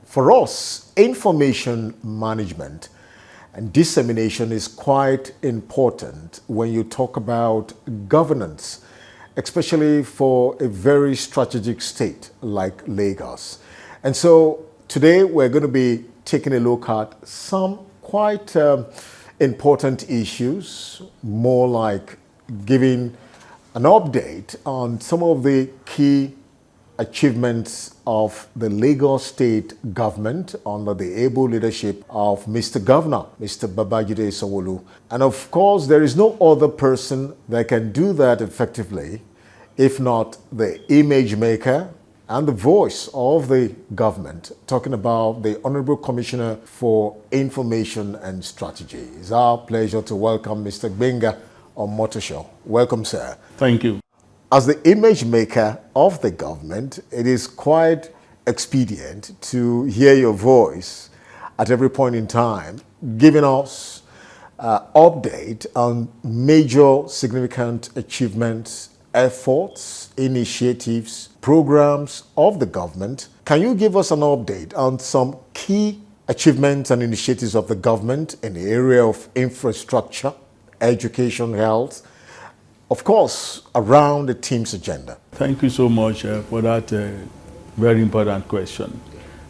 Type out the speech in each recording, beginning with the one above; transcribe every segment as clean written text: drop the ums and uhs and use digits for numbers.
For us, information management and dissemination is quite important when you talk about governance, especially for a very strategic state like Lagos. And so today we're going to be taking a look at some quite important issues, more like giving an update on some of the key achievements of the Lagos state government under the able leadership of Mr. Governor, Mr. Babajide Sanwo-Olu. And of course, there is no other person that can do that effectively if not the image maker and the voice of the government, talking about the Honorable Commissioner for Information and Strategy. It's our pleasure to welcome Mr. Gbenga Omotosho. Welcome, sir. Thank you. As the image maker of the government, it is quite expedient to hear your voice at every point in time, giving us update on major significant achievements, efforts, initiatives, programs of the government. Can you give us an update on some key achievements and initiatives of the government in the area of infrastructure, education, health, of course, around the team's agenda? Thank you so much for that very important question.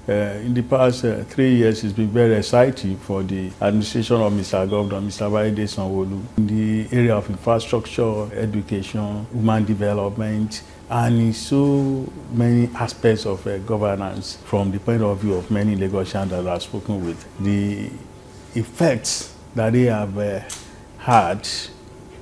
In the past 3 years, it's been very exciting for the administration of Mr. Govt, Mr. Babajide Sanwo-Olu, in the area of infrastructure, education, human development, and in so many aspects of governance from the point of view of many Lagosians that I've spoken with. The effects that they have had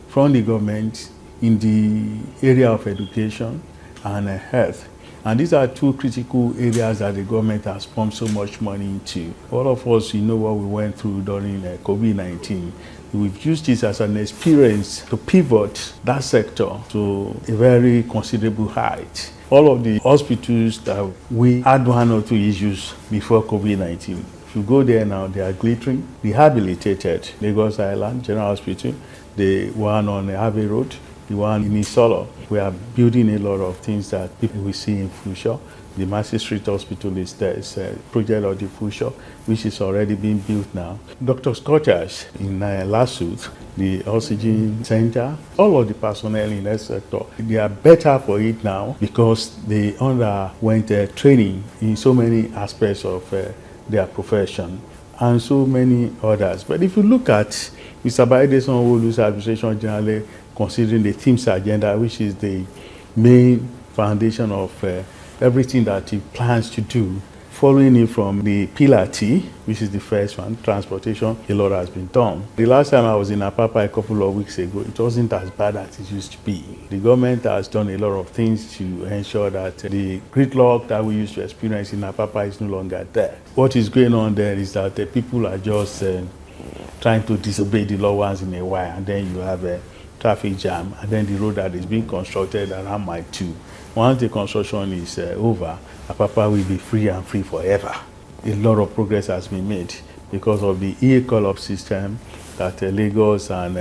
from the government in the area of education and health. And these are two critical areas that the government has pumped so much money into. All of us, you know what we went through during COVID-19. We've used this as an experience to pivot that sector to a very considerable height. All of the hospitals that we had one or two issues before COVID-19, if you go there now, they are glittering, rehabilitated. Lagos Island General Hospital, the one on Harvey Road, the one in Isolo. We are building a lot of things that people will see in future. The Massey Street Hospital is there. It's a project of the future, which is already being built now. Doctor's quarters in Lasut, the oxygen center, all of the personnel in that sector, they are better for it now because they underwent training in so many aspects of their profession and so many others. But if you look at Mr. Babajide Sanwo-Olu's administration generally, considering the team's agenda, which is the main foundation of everything that he plans to do, following it from the Pillar T, which is the first one, transportation, a lot has been done. The last time I was in Apapa a couple of weeks ago, it wasn't as bad as it used to be. The government has done a lot of things to ensure that the gridlock that we used to experience in Apapa is no longer there. What is going on there is that the people are just trying to disobey the law once in a while, and then you have a traffic jam, and then the road that is being constructed around Mile 2. Once the construction is over, Apapa will be free and free forever. A lot of progress has been made because of the e-call-up system that Lagos and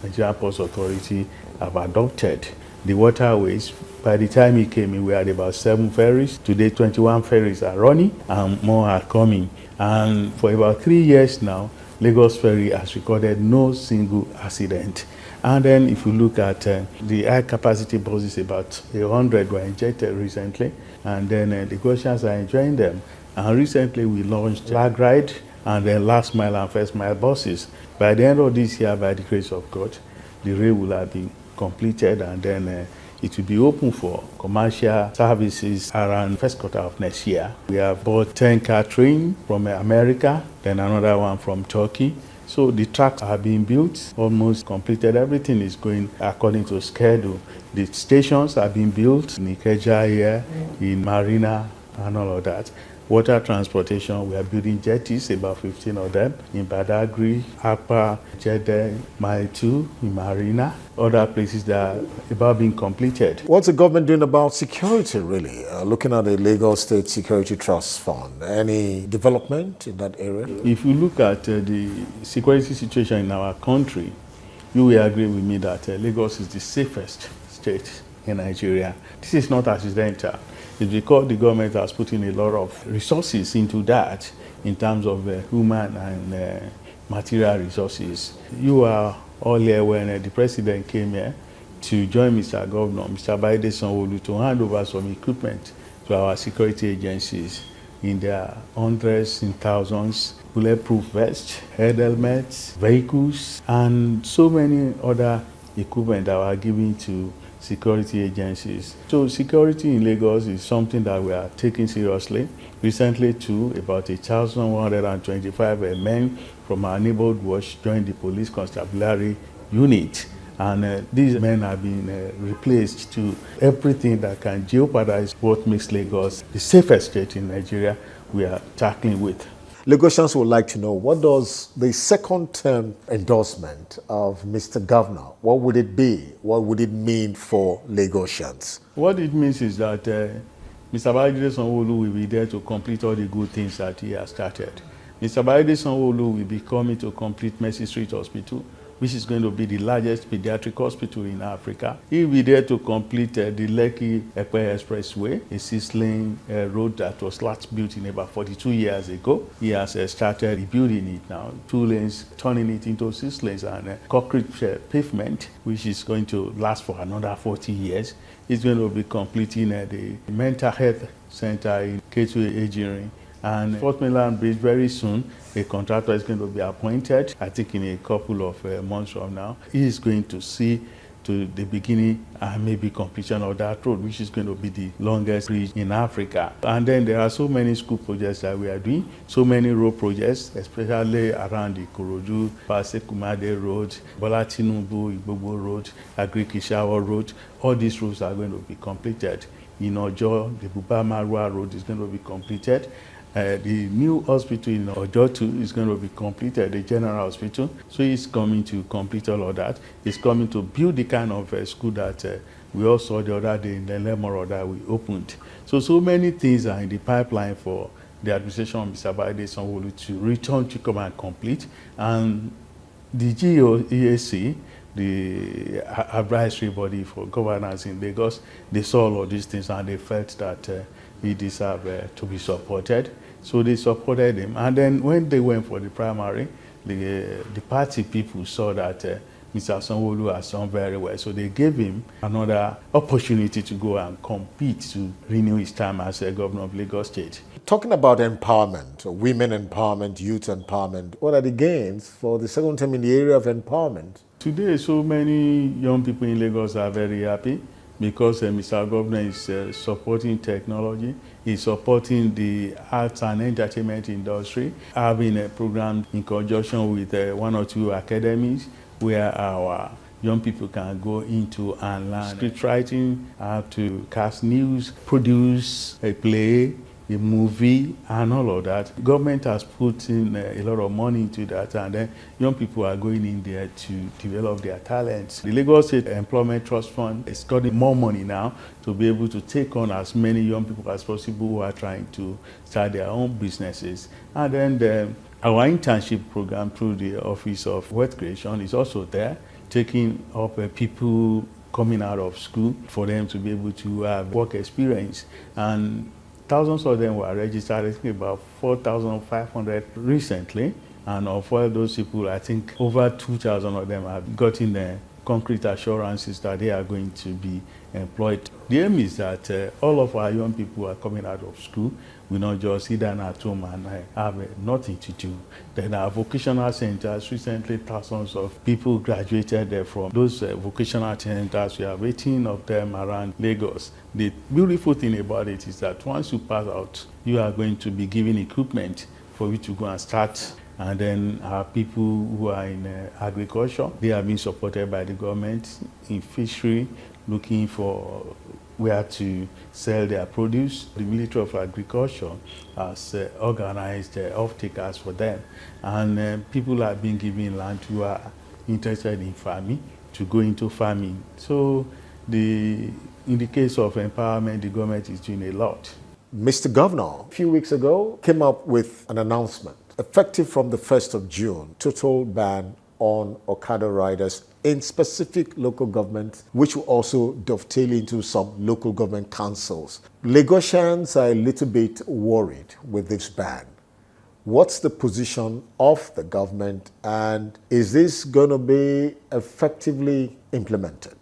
Nigeria Ports Authority have adopted. The waterways, by the time it came in, we had about 7 ferries. Today, 21 ferries are running and more are coming. And for about 3 years now, Lagos Ferry has recorded no single accident. And then if you look at the high capacity buses, about 100 were injected recently, and then the Lagosians are enjoying them. And recently we launched Lag Ride and then last mile and first mile buses. By the end of this year, by the grace of God, the rail will have been completed, and then it will be open for commercial services around first quarter of next year. We have bought 10-car train from America, then another one from Turkey. So the tracks are being built, almost completed. Everything is going according to schedule. The stations are being built in Ikeja here, in Marina, and all of that. Water transportation, we are building jetties, about 15 of them, in Badagry, Akpa, Jeddah, Mile 2, in Marina, other places that are about being completed. What's the government doing about security, really? Looking at the Lagos State Security Trust Fund, any development in that area? If you look at the security situation in our country, you will agree with me that Lagos is the safest state in Nigeria. This is not accidental. It's because the government has put in a lot of resources into that in terms of human and material resources. You are all here when the president came here to join Mr. Governor, Mr. Baide Sanwo-Olu, to hand over some equipment to our security agencies in their hundreds, in thousands, bulletproof vests, head helmets, vehicles, and so many other equipment that were given to security agencies. So security in Lagos is something that we are taking seriously. Recently too, about 1,125 men from our neighborhood watch joined the police constabulary unit. And these men have been replaced to everything that can jeopardize what makes Lagos the safest state in Nigeria we are tackling with. Lagosians would like to know, what does the second term endorsement of Mr. Governor, what would it be? What would it mean for Lagosians? What it means is that Mr. Baide Sanwo-Olu will be there to complete all the good things that he has started. Mr. Baide Sanwo-Olu will be coming to complete Mercy Street Hospital, which is going to be the largest pediatric hospital in Africa. He will be there to complete the Lekki-Epe Expressway, a 6-lane road that was last built in about 42 years ago. He has started rebuilding it now, 2 lanes, turning it into 6 lanes, and concrete pavement, which is going to last for another 40 years. He's going to be completing the mental health center in K2 Ejiri. And Fort Mainland Bridge, very soon, a contractor is going to be appointed, I think in a couple of months from now. He is going to see to the beginning and maybe completion of that road, which is going to be the longest bridge in Africa. And then there are so many school projects that we are doing, so many road projects, especially around the Ikorodu, Kumade Road, Bola Tinubu, Igbobo Road, Agric-Ishawa Road. All these roads are going to be completed. In Ojo, the Buba Marwa Road is going to be completed. The new hospital in Ojo too is going to be completed, the general hospital. So he's coming to complete all of that. He's coming to build the kind of school that we all saw the other day in the Lemoro that we opened. So many things are in the pipeline for the administration of Mr. Baide Sanwo-Olu to return to come and complete. And the GOEAC, the advisory body for governance in Lagos, they saw all of these things and they felt that he deserved to be supported. So they supported him. And then when they went for the primary, the party people saw that Mr. Sanwo-Olu has done very well. So they gave him another opportunity to go and compete to renew his term as a governor of Lagos State. Talking about empowerment, women empowerment, youth empowerment, what are the gains for the second term in the area of empowerment? Today, so many young people in Lagos are very happy because Mr. Governor is supporting technology, he's supporting the arts and entertainment industry, having a program in conjunction with 1 or 2 academies where our young people can go into and learn script writing, how to cast news, produce a play, a movie, and all of that. The government has put in a lot of money into that, and then young people are going in there to develop their talents. The Lagos State Employment Trust Fund is getting more money now to be able to take on as many young people as possible who are trying to start their own businesses. And then our internship program through the Office of Wealth Creation is also there, taking up people coming out of school for them to be able to have work experience. And thousands of them were registered, I think about 4,500 recently. And of all those people, I think over 2,000 of them have gotten the concrete assurances that they are going to be employed. The aim is that all of our young people who are coming out of school will not just sit down at home and have nothing to do. Then our vocational centers, recently thousands of people graduated from those vocational centers. We have 18 of them around Lagos. The beautiful thing about it is that once you pass out, you are going to be given equipment for you to go and start. And then our people who are in agriculture, they are being supported by the government in fishery, looking for where to sell their produce. The Ministry of Agriculture has organized off-takers for them. And people are being given land who are interested in farming to go into farming. So in the case of empowerment, the government is doing a lot. Mr. Governor, a few weeks ago, came up with an announcement. Effective from the 1st of June, total ban on Okada riders in specific local governments, which will also dovetail into some local government councils. Lagosians are a little bit worried with this ban. What's the position of the government, and is this going to be effectively implemented?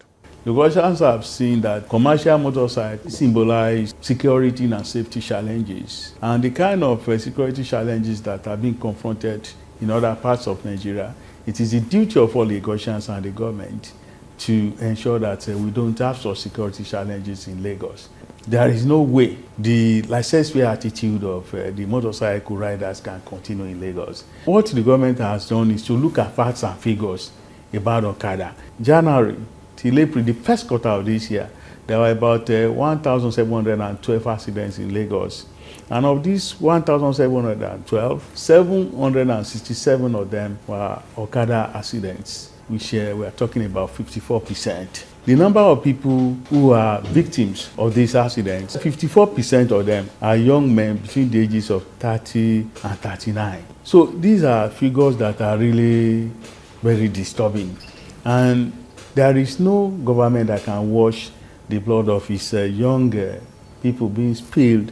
The Russians have seen that commercial motorcycles symbolize security and safety challenges. And the kind of security challenges that are being confronted in other parts of Nigeria, it is the duty of all Lagosians and the government to ensure that we don't have such security challenges in Lagos. There is no way the laissez-faire attitude of the motorcycle riders can continue in Lagos. What the government has done is to look at facts and figures about Okada. January till April, the first quarter of this year, there were about 1,712 accidents in Lagos. And of these 1,712, 767 of them were Okada accidents, which we are talking about 54%. The number of people who are victims of these accidents, 54% of them are young men between the ages of 30 and 39. So these are figures that are really very disturbing. And there is no government that can wash the blood of its young people being spilled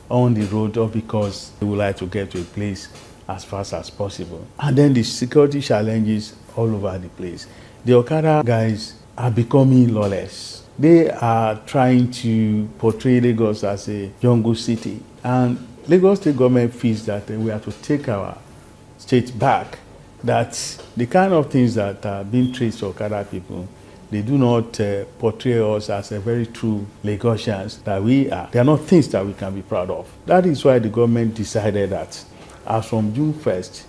on the road or because they would like to get to a place as fast as possible. And then the security challenges all over the place. The Okada guys are becoming lawless. They are trying to portray Lagos as a jungle city. And Lagos state government feels that we have to take our state back, that the kind of things that are being traced to Okada people, they do not portray us as a very true Lagosians that we are. They are not things that we can be proud of. That is why the government decided that as from June 1st,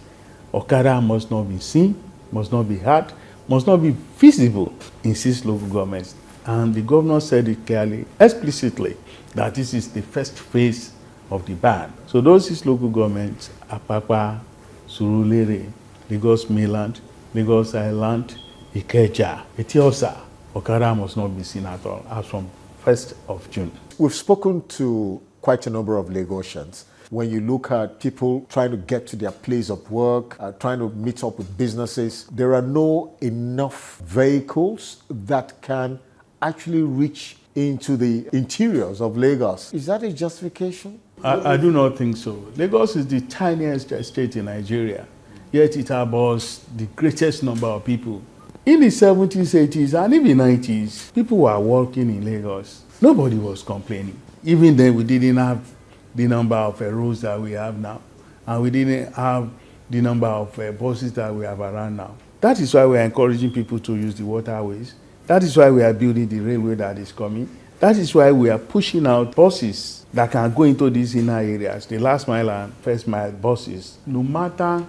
Okada must not be seen, must not be heard, must not be visible in 6 local governments. And the governor said it clearly, explicitly, that this is the first phase of the ban. So those 6 local governments, Apapa, Surulere, Lagos Mainland, Lagos Island, Ikeja, Etiosa, Okada must not be seen at all as from 1st of June. We've spoken to quite a number of Lagosians. When you look at people trying to get to their place of work, trying to meet up with businesses, there are no enough vehicles that can actually reach into the interiors of Lagos. Is that a justification? I do not think so. Lagos is the tiniest state in Nigeria, yet it harbors the greatest number of people. In the 70s, 80s, and even 90s, people were working in Lagos. Nobody was complaining. Even then, we didn't have the number of roads that we have now, and we didn't have the number of buses that we have around now. That is why we are encouraging people to use the waterways. That is why we are building the railway that is coming. That is why we are pushing out buses that can go into these inner areas, the last mile and first mile buses. No matter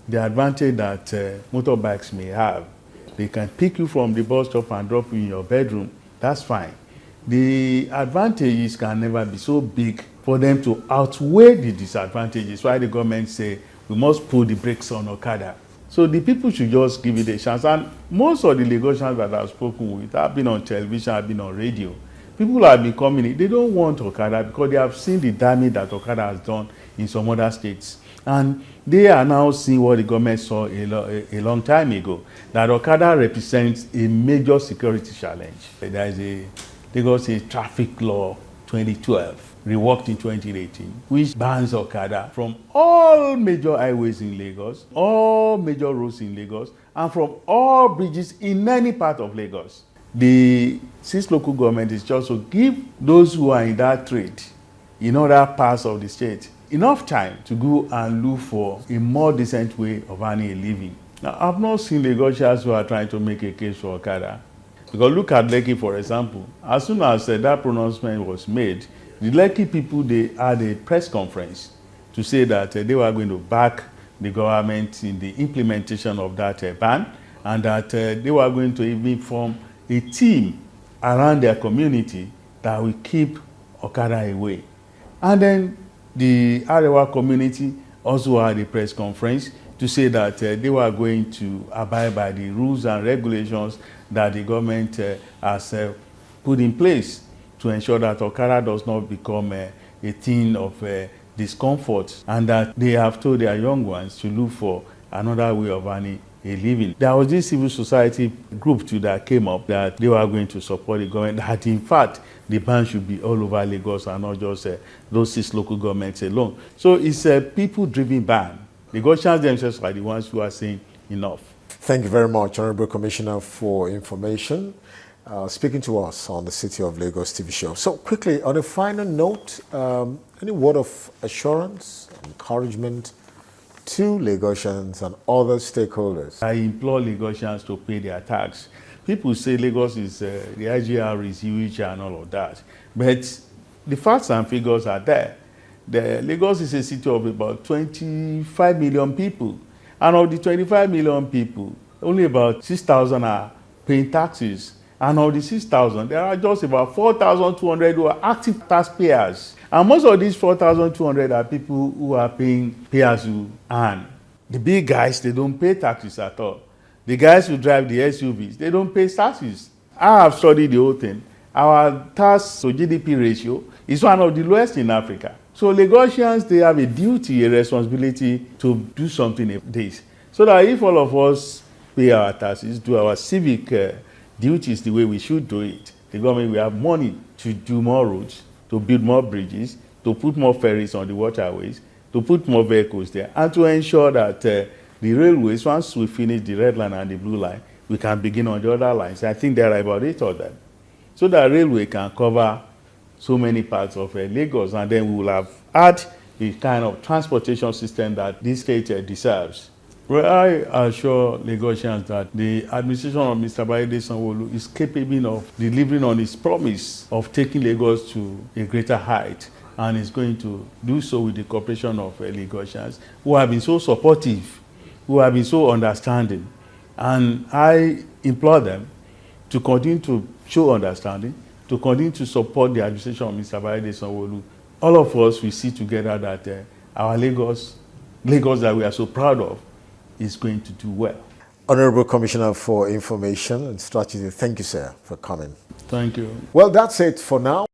the advantage that motorbikes may have, they can pick you from the bus stop and drop you in your bedroom. That's fine. The advantages can never be so big for them to outweigh the disadvantages. Why the government say we must put the brakes on Okada. So the people should just give it a chance. And most of the Lagosians that I've spoken with have been on television, have been on radio. People have been coming in. They don't want Okada because they have seen the damage that Okada has done in some other states. And they are now seeing what the government saw a long time ago, that Okada represents a major security challenge. There is a Lagos State Traffic Law 2012, reworked in 2018, which bans Okada from all major highways in Lagos, all major roads in Lagos, and from all bridges in any part of Lagos. The 6 local government is just to give those who are in that trade in other parts of the state enough time to go and look for a more decent way of earning a living. Now, I've not seen Lagosians who are trying to make a case for Okada. Because look at Lekki, for example. As soon as that pronouncement was made, the Lekki people, they had a press conference to say that they were going to back the government in the implementation of that ban, and that they were going to even form a team around their community that will keep Okada away. And then the Arewa community also had a press conference to say that they were going to abide by the rules and regulations that the government has put in place to ensure that Okada does not become a thing of discomfort, and that they have told their young ones to look for another way of earning a living. There was this civil society group too that came up that they were going to support the government, that in fact the ban should be all over Lagos and not just those 6 local governments alone. So it's a people-driven ban. Lagosians themselves are the ones who are saying enough. Thank you very much, Honorable Commissioner, for information, speaking to us on the City of Lagos TV show. So quickly, on a final note, any word of assurance, encouragement to Lagosians and other stakeholders? I implore Lagosians to pay their tax. People say Lagos is, the IGR is huge and all of that. But the facts and figures are there. Lagos is a city of about 25 million people. And of the 25 million people, only about 6,000 are paying taxes. And of the 6,000, there are just about 4,200 who are active taxpayers. And most of these 4,200 are people who are paying pay as you earn. The big guys, they don't pay taxes at all. The guys who drive the SUVs, they don't pay taxes. I have studied the whole thing. Our tax to GDP ratio is one of the lowest in Africa. So Lagosians, they have a duty, a responsibility to do something about this. So that if all of us pay our taxes, do our civic duties the way we should do it, the government will have money to do more roads, to build more bridges, to put more ferries on the waterways, to put more vehicles there, and to ensure that the railways, once we finish the red line and the blue line, we can begin on the other lines. I think there are about 8 of them. So that railway can cover so many parts of Lagos, and then we will have had the kind of transportation system that this state deserves. Well, I assure Lagosians that the administration of Mr. Bayede Sanwo-Olu is capable of delivering on its promise of taking Lagos to a greater height, and is going to do so with the cooperation of Lagosians who have been so supportive, who have been so understanding. And I implore them to continue to show understanding, to continue to support the administration of Mr. Bayede Sanwo-Olu. All of us, we see together that our Lagos that we are so proud of, is going to do well. Honorable Commissioner for Information and Strategy, thank you, sir, for coming. Thank you. Well, that's it for now.